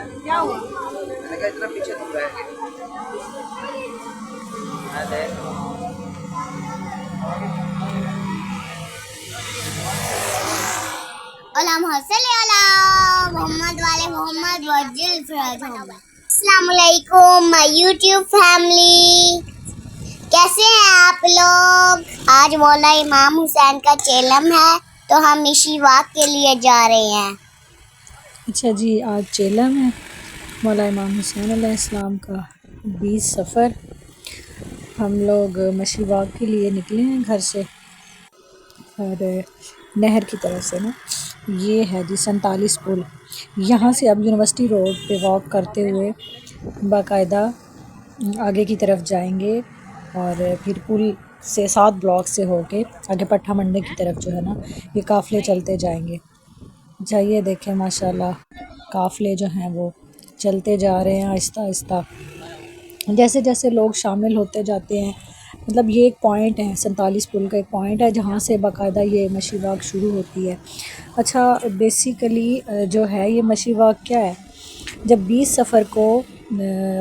क्या हुआ? मैंने कहा इतना पीछे तुम रह गए। अरे अला मोहम्मद वाले मोहम्मद वजिल फराज मोहम्मद। अस्सलाम वालेकुम माय यूट्यूब फैमिली, कैसे हैं आप लोग? आज मौला इमाम हुसैन का चेलम है तो हम मिशी वाक के लिए जा रहे हैं। अच्छा जी, आज चेलम है मौला इमाम हुसैन अलैहिस्सलाम का 20 सफ़र। हम लोग मशी वाक के लिए निकले हैं घर से और नहर की तरफ से ना, ये है जी 47 पुल। यहाँ से अब यूनिवर्सिटी रोड पे वॉक करते हुए बाकायदा आगे की तरफ जाएंगे और फिर पुल से 7 ब्लॉक से होके आगे पट्ठा मंडी की तरफ जो है ना, ये काफ़िले चलते जाएंगे। जाइए देखें माशाल्लाह, काफ़िले जो हैं वो चलते जा रहे हैं आहिस्ता आहिस्ता। जैसे जैसे लोग शामिल होते जाते हैं, मतलब ये एक पॉइंट है, 47 पुल का एक पॉइंट है जहाँ से बाकायदा ये मशी वाक शुरू होती है। अच्छा, बेसिकली जो है ये मशी वाक क्या है, जब 20 सफ़र को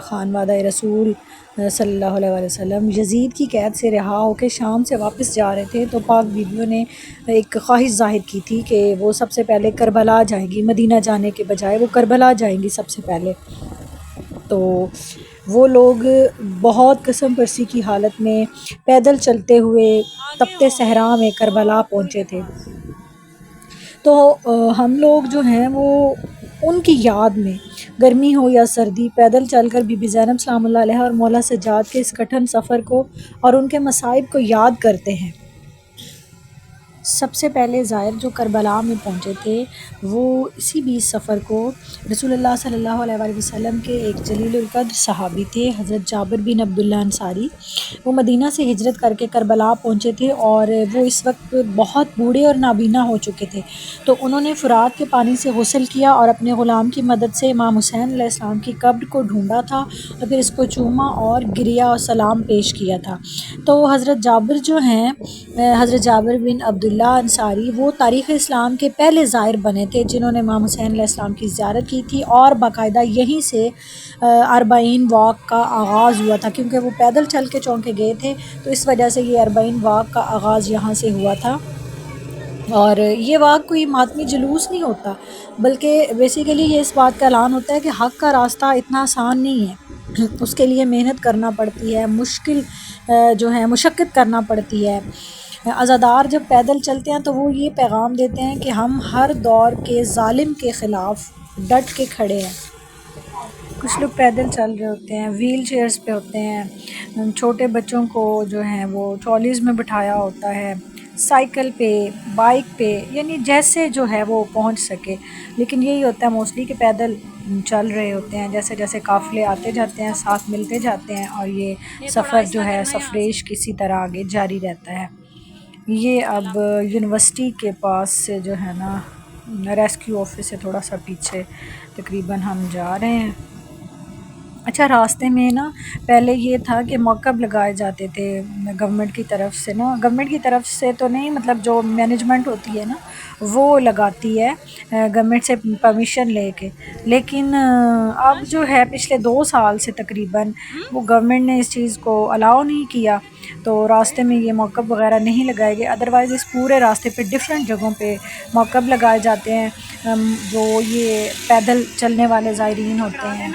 खानवादा रसूल सल्लल्लाहु अलैहि वसल्लम यज़ीद की कैद से रिहा होकर शाम से वापस जा रहे थे, तो पाक बीवियों ने एक ख्वाहिश ज़ाहिर की थी कि वो सबसे पहले करबला जाएंगी, मदीना जाने के बजाय वो करबला जाएंगी सबसे पहले। तो वो लोग बहुत कसम परसी की हालत में पैदल चलते हुए तपते सहरा में करबला पहुँचे थे। तो हम लोग जो हैं वो उनकी याद में गर्मी हो या सर्दी पैदल चलकर बीबी ज़ैनब सलामुल्लाह अलैहा और मौला सज्जाद के इस कठिन सफ़र को और उनके मसाइब को याद करते हैं। सबसे पहले ज़ायर जो करबला में पहुँचे थे वो इसी 20 सफ़र को रसूलुल्लाह सल्लल्लाहु अलैहि वसल्लम के एक जलीलुल क़द्र सहाबी थे, हज़रत जाबिर बिन अब्दुल्ला अंसारी। वो मदीना से हिजरत करके करबला पहुँचे थे और वो इस वक्त बहुत बूढ़े और नाबीना हो चुके थे। तो उन्होंने फ़ुरात के पानी से गुस्ल किया और अपने ग़ुलाम की मदद से इमाम हुसैन अलैहिस्सलाम की कब्र को ढूंढा था और फिर इसको चूमा और गिरिया और सलाम पेश किया था। तो हज़रत जाबिर जो हैं, हज़रत जाबिर बिन अब्दुल्ला अंसारी, वो तारीख़ इस्लाम के पहले ज़ायर बने थे जिन्होंने इमाम हुसैन अलैहिस्सलाम की ज़ियारत की थी और बाकायदा यहीं से अरबाइन वॉक का आगाज़ हुआ था, क्योंकि वो पैदल चल के चौंके गए थे, तो इस वजह से ये अरबाइन वॉक का आगाज़ यहाँ से हुआ था। और ये वाक़ कोई मातमी जुलूस नहीं होता, बल्कि बेसिकली ये इस बात का ऐलान होता है कि हक़ का रास्ता इतना आसान नहीं है, उसके लिए मेहनत करना पड़ती है, मुश्किल जो है मुशक्क़त करना पड़ती है। अज़ादार जब पैदल चलते हैं तो वो ये पैगाम देते हैं कि हम हर दौर के ज़ालिम के ख़िलाफ़ डट के खड़े हैं। कुछ लोग पैदल चल रहे होते हैं, व्हील चेयर्स पे होते हैं, छोटे बच्चों को जो है वो ट्रॉलीज़ में बिठाया होता है, साइकिल पे, बाइक पे, यानी जैसे जो है वो पहुंच सके। लेकिन यही होता है मोस्टली कि पैदल चल रहे होते हैं, जैसे जैसे काफ़िले आते जाते हैं साथ मिलते जाते हैं और ये सफ़र जो है सफ़रेश किसी तरह आगे जारी रहता है। ये अब यूनिवर्सिटी के पास से जो है ना, रेस्क्यू ऑफिस से थोड़ा सा पीछे तकरीबन हम जा रहे हैं। अच्छा, रास्ते में ना पहले ये था कि मौक़िफ़ लगाए जाते थे गवर्नमेंट की तरफ से ना, गवर्नमेंट की तरफ से तो नहीं, मतलब जो मैनेजमेंट होती है ना वो लगाती है गवर्नमेंट से परमिशन लेके। लेकिन अब जो है पिछले 2 साल से तकरीबन वो गवर्नमेंट ने इस चीज़ को अलाउ नहीं किया, तो रास्ते में ये मौक़िफ़ वग़ैरह नहीं लगाए गए। अदरवाइज़ इस पूरे रास्ते पे डिफरेंट जगहों पे मौक़िफ़ लगाए जाते हैं। जो ये पैदल चलने वाले ज़ायरीन होते हैं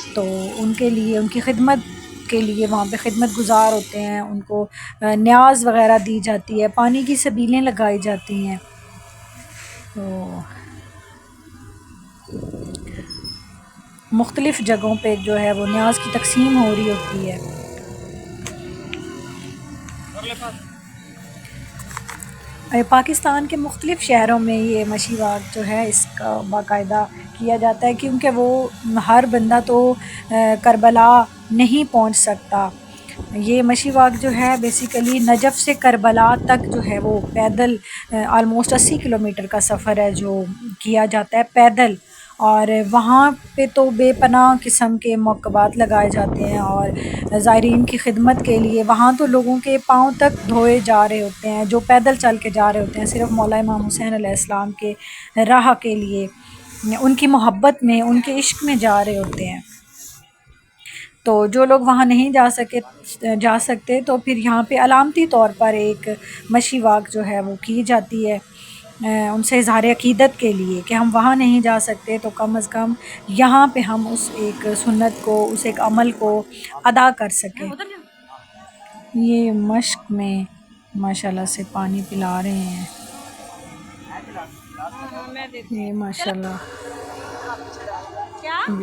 तो उनके लिए, उनकी खिदमत के लिए वहाँ पे खिदमत गुज़ार होते हैं, उनको न्याज़ वग़ैरह दी जाती है, पानी की सबीलें लगाई जाती हैं। तो मुख्तलिफ़ जगहों पे जो है वो न्याज़ की तक़सीम हो रही होती है। पाकिस्तान के मुख्तलिफ़ शहरों में ये मशी वाक जो है इसका बाकायदा किया जाता है, क्योंकि वो हर बंदा तो करबला नहीं पहुंच सकता। ये मशी वाक जो है बेसिकली नजफ़ से करबला तक जो है वो पैदल आलमोस्ट 80 किलोमीटर का सफ़र है जो किया जाता है पैदल। और वहाँ पे तो बेपनाह किस्म के मौक़िफ़ात लगाए जाते हैं और ज़ायरीन की खिदमत के लिए वहाँ तो लोगों के पाँव तक धोए जा रहे होते हैं जो पैदल चल के जा रहे होते हैं, सिर्फ़ मौला इमाम हुसैन अलैहिस्सलाम के राह के लिए। उनकी मोहब्बत में, उनके इश्क में जा रहे होते हैं। तो जो लोग वहाँ नहीं जा सकते तो फिर यहाँ पे अलामती तौर पर एक मशी वाक जो है वो की जाती है उनसे इज़हार अक़ीदत के लिए कि हम वहाँ नहीं जा सकते तो कम अज़ कम यहाँ पे हम उस एक सुन्नत को, उस एक अमल को अदा कर सकें। ये मश्क में माशाल्लाह से पानी पिला रहे हैं। ये माशाल्लाह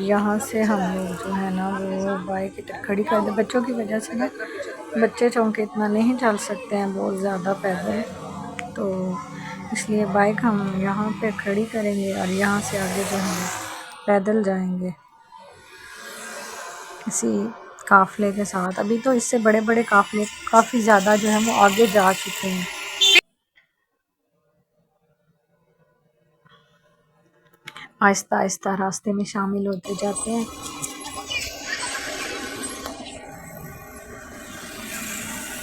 यहाँ से हम लोग जो है ना वो बाइक इधर खड़ी कर दे। बच्चों की वजह से ना बच्चे चौंके इतना नहीं चल सकते हैं बहुत ज़्यादा पैदल, तो इसलिए बाइक हम यहाँ पे खड़ी करेंगे और यहाँ से आगे जो है पैदल जाएंगे किसी काफ़िले के साथ। अभी तो इससे बड़े बड़े काफ़िले काफ़ी ज़्यादा जो है वो आगे जा चुके हैं। आहिस्ता आहिस्ता रास्ते में शामिल होते जाते हैं।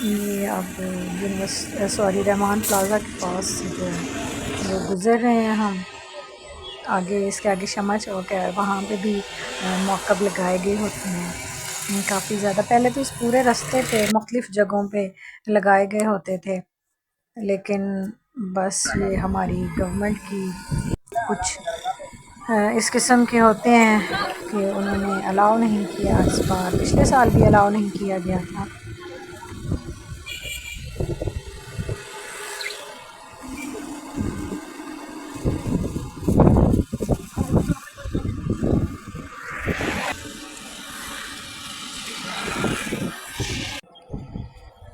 ये अब रहमान प्लाजा के पास जो गुज़र रहे हैं हम। आगे इसके आगे शमा चौक है, वहाँ पे भी मौक़िफ़ लगाए गए होते हैं काफ़ी ज़्यादा। पहले तो इस पूरे रास्ते पे मुख्तलिफ़ जगहों पे लगाए गए होते थे, लेकिन बस ये हमारी गवर्नमेंट की कुछ इस किस्म के होते हैं कि उन्होंने अलाउ नहीं किया। इस बार पिछले साल भी अलाउ नहीं किया गया था।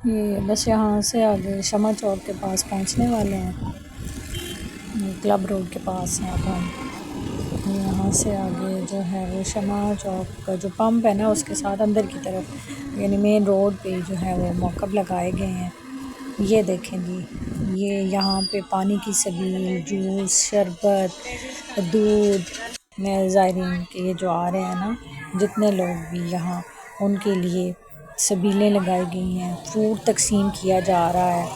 ये बस यहाँ से आगे शमा चौक के पास पहुँचने वाले हैं। क्लब रोड के पास हैं अब हम। यहाँ से आगे जो है वो शमा चौक का जो पंप है ना उसके साथ अंदर की तरफ यानी मेन रोड पे जो है वो मौक़िफ़ लगाए गए हैं। ये देखें जी, ये यहाँ पे पानी की सबील, जूस, शरबत, दूध में ज़ायरीन के ये जो आ रहे हैं ना जितने लोग भी यहाँ, उनके लिए सबीलें लगाई गई हैं, फ्रूट तकसीम किया जा रहा है।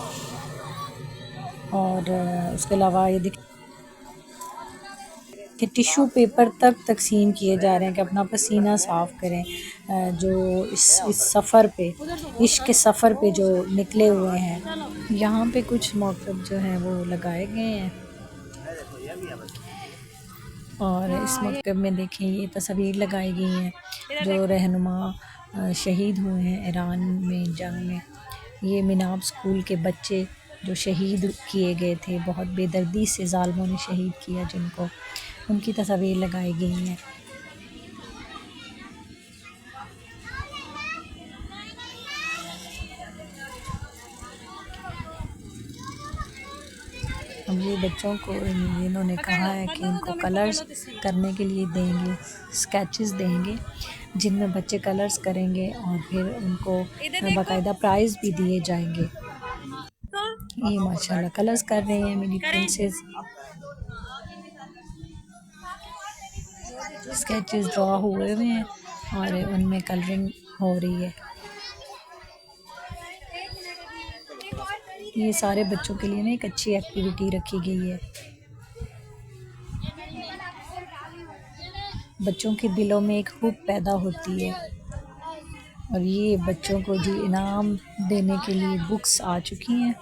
और उसके अलावा ये देखिए कि टिशू पेपर तक तकसीम किए जा रहे हैं कि अपना पसीना साफ़ करें। जो इस सफ़र पे, इश्क के सफ़र पे जो निकले हुए हैं। यहाँ पे कुछ मौक़िफ़ जो हैं वो लगाए गए हैं और इस मौक़िफ़ में देखें ये तस्वीर लगाई गई हैं जो रहनुमा शहीद हुए हैं ईरान में जंग में। ये मिनाब स्कूल के बच्चे जो शहीद किए गए थे, बहुत बेदर्दी से ज़ालिमों ने शहीद किया जिनको, उनकी तस्वीर लगाई गई हैं। अब ये बच्चों को इन्होंने कहा है कि इनको कलर्स करने के लिए देंगे, स्केचेस देंगे जिनमें बच्चे कलर्स करेंगे और फिर उनको बाकायदा प्राइज़ भी दिए जाएंगे। ये माशाल्लाह कलर्स कर रहे हैं मेरी प्रिंसेस। स्केचेस ड्रॉ हुए हुए हैं और उनमें कलरिंग हो रही है। ये सारे बच्चों के लिए ना एक अच्छी एक्टिविटी रखी गई है। बच्चों के दिलों में एक हुब पैदा होती है और ये बच्चों को जी इनाम देने के लिए बुक्स आ चुकी हैं।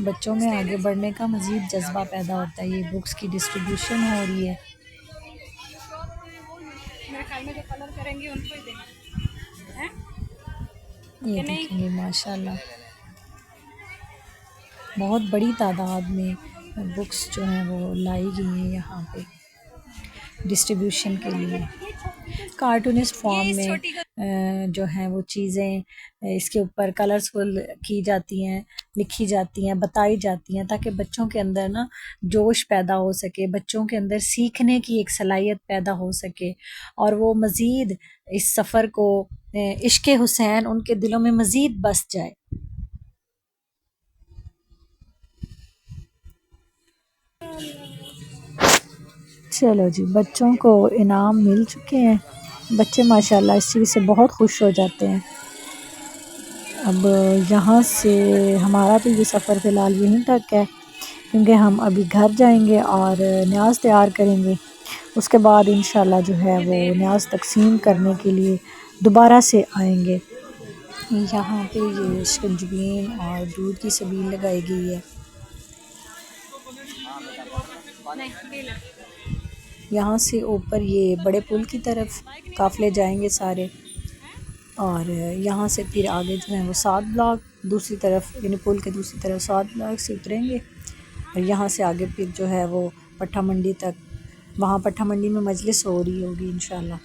बच्चों में आगे बढ़ने का मज़ीद जज्बा पैदा होता है। ये बुक्स की डिस्ट्रीब्यूशन हो रही है। ये देखेंगे माशाल्लाह बहुत बड़ी तादाद में बुक्स जो हैं वो लाई गई हैं यहाँ पे डिस्ट्रीब्यूशन के लिए। कार्टूनिस्ट फॉर्म में जो हैं वो चीज़ें इसके ऊपर कलरफुल की जाती हैं, लिखी जाती हैं, बताई जाती हैं ताकि बच्चों के अंदर ना जोश पैदा हो सके, बच्चों के अंदर सीखने की एक सलाहियत पैदा हो सके और वो मज़ीद इस सफ़र को इश्क़ हुसैन उनके दिलों में मज़ीद बस जाए। चलो जी, बच्चों को इनाम मिल चुके हैं। बच्चे माशाल्लाह इस चीज़ से बहुत खुश हो जाते हैं। अब यहाँ से हमारा तो ये सफ़र फ़िलहाल यहीं तक है। क्योंकि हम अभी घर जाएंगे और न्याज तैयार करेंगे। उसके बाद इंशाल्लाह जो है वो न्याज तकसीम करने के लिए दोबारा से आएंगे। यहाँ पे ये शिकंजबीन और दूध की सबील लगाई गई है। यहाँ से ऊपर ये बड़े पुल की तरफ काफ़िले जाएंगे सारे, और यहाँ से फिर आगे जो है वो 7 ब्लॉक दूसरी तरफ, यानी पुल के दूसरी तरफ 7 ब्लॉक से उतरेंगे। और यहाँ से आगे फिर जो है वो पट्टा मंडी तक, वहाँ पट्टा मंडी में मजलिस हो रही होगी इंशाल्लाह।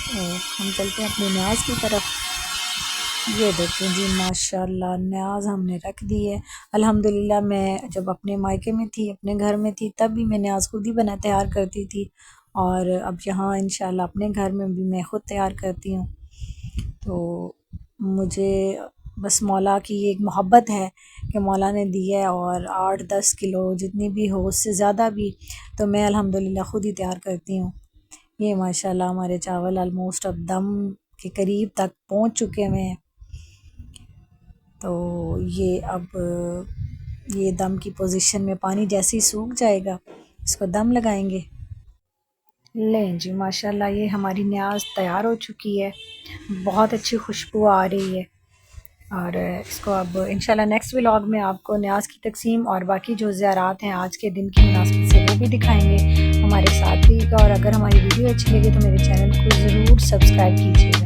तो हम चलते हैं अपने न्याज की तरफ। ये देखें जी माशाल्लाह न्याज हमने रख दी है। अल्हम्दुलिल्लाह मैं जब अपने मायके में थी, अपने घर में थी, तब भी मैं न्याज खुद ही बना तैयार करती थी, और अब यहाँ इंशाल्लाह अपने घर में भी मैं ख़ुद तैयार करती हूँ। तो मुझे बस मौला की एक मोहब्बत है कि मौला ने दी है, और 8-10 किलो जितनी भी हो, उससे ज़्यादा भी, तो मैं अल्हम्दुलिल्लाह ख़ुद ही तैयार करती हूँ। ये माशाल्लाह हमारे चावल ऑलमोस्ट अब दम के करीब तक पहुँच चुके हुए हैं। तो ये अब ये दम की पोजीशन में, पानी जैसे ही सूख जाएगा इसको दम लगाएंगे। लें जी माशाल्लाह ये हमारी न्याज तैयार हो चुकी है, बहुत अच्छी खुशबू आ रही है। और इसको अब इंशाल्लाह नेक्स्ट व्लॉग में आपको न्याज की तकसीम और बाकी जो ज़ियारात हैं आज के दिन की मुनासिबत से वो भी दिखाएंगे। हमारे साथ रहिएगा, और अगर हमारी वीडियो अच्छी लगे तो मेरे चैनल को ज़रूर सब्सक्राइब कीजिए।